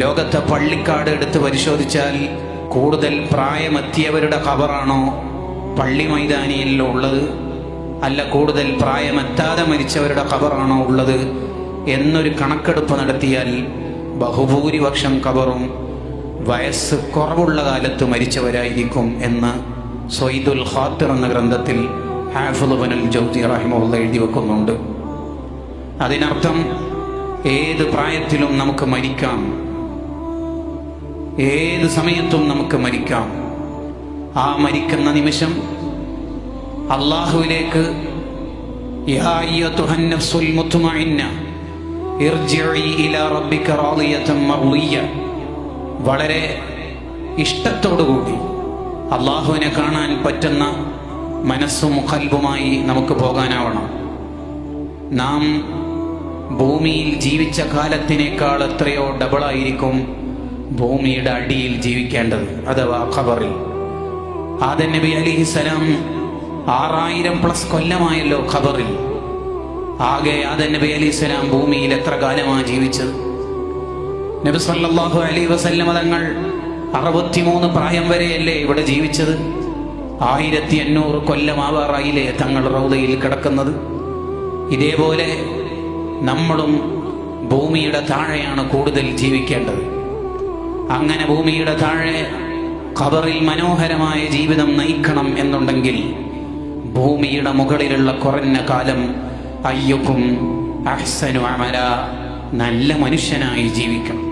ലോകത്തെ പള്ളിക്കാട് എടുത്ത് പരിശോധിച്ചാൽ കൂടുതൽ പ്രായമെത്തിയവരുടെ ഖബറാണോ പള്ളി മൈതാനിയിൽ ഉള്ളത്, അല്ല കൂടുതൽ പ്രായമെത്താതെ മരിച്ചവരുടെ ഖബറാണോ ഉള്ളത് എന്നൊരു കണക്കെടുപ്പ് നടത്തിയാൽ ബഹുഭൂരിപക്ഷം ഖബറും വയസ്സ് കുറവുള്ള കാലത്ത് മരിച്ചവരായിരിക്കും എന്ന് സ്വൈദുൽ ഖാത്തിർ എന്ന ഗ്രന്ഥത്തിൽ ഹാഫിദ് ഇബ്നുൽ ജൗസി റഹിമഹുല്ലാഹ് എഴുതി വെക്കുന്നുണ്ട്. അതിനർത്ഥം ഏത് പ്രായത്തിലും നമുക്ക് മരിക്കാം, ഏത് സമയത്തും നമുക്ക് മരിക്കാം. ആ മരിക്കുന്ന നിമിഷം അല്ലാഹുവിലേക്ക് യാ അയ്യതുഹൻ നഫ്സുൽ മുത്മഇന്ന ഇർജിഇ ഇലാ റബ്ബിക റാദിയതൻ മർദിയ, വളരെ ഇഷ്ടത്തോടുകൂടി അല്ലാഹുവിനെ കാണാൻ പറ്റുന്ന മനസ്സും ഖൽബുമായി നമുക്ക് പോകാനാവണം. നാം ഭൂമിയിൽ ജീവിച്ച കാലത്തിനേക്കാൾ എത്രയോ ഡബിളായിരിക്കും ഭൂമിയുടെ അടിയിൽ ജീവിക്കേണ്ടത്, അഥവാ ഖബറിൽ. ആദം നബി അലൈഹിസ്സലാം 6000+ കൊല്ലമായല്ലോ ഖബറിൽ. ആകെ ആദം നബി അലൈഹിസ്സലാം ഭൂമിയിൽ എത്ര കാലമാണ് ജീവിച്ചത്? നബി സല്ലല്ലാഹു അലൈഹി വസല്ലം തങ്ങൾ 63 പ്രായം വരെയല്ലേ ഇവിടെ ജീവിച്ചത്? 1500 കൊല്ലമാവാറായില്ലേ തങ്ങൾ റൗദയിൽ കിടക്കുന്നത്? ഇതേപോലെ നമ്മളും ഭൂമിയുടെ താഴെയാണ് കൂടുതൽ ജീവിക്കേണ്ടത്. അങ്ങനെ ഭൂമിയുടെ താഴെ ഖബറിൽ മനോഹരമായ ജീവിതം നയിക്കണം എന്നുണ്ടെങ്കിൽ ഭൂമിയുടെ മുകളിലുള്ള കുറഞ്ഞ കാലം അയ്യുക്കും അഹ്സനു അമല, നല്ല മനുഷ്യനായി ജീവിക്കണം.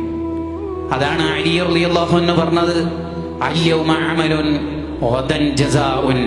അതാണ് അലി റളിയല്ലാഹു അൻഹു പറഞ്ഞത്, അൽയൗമ അമലുൻ വദൻ ജസാഉൻ.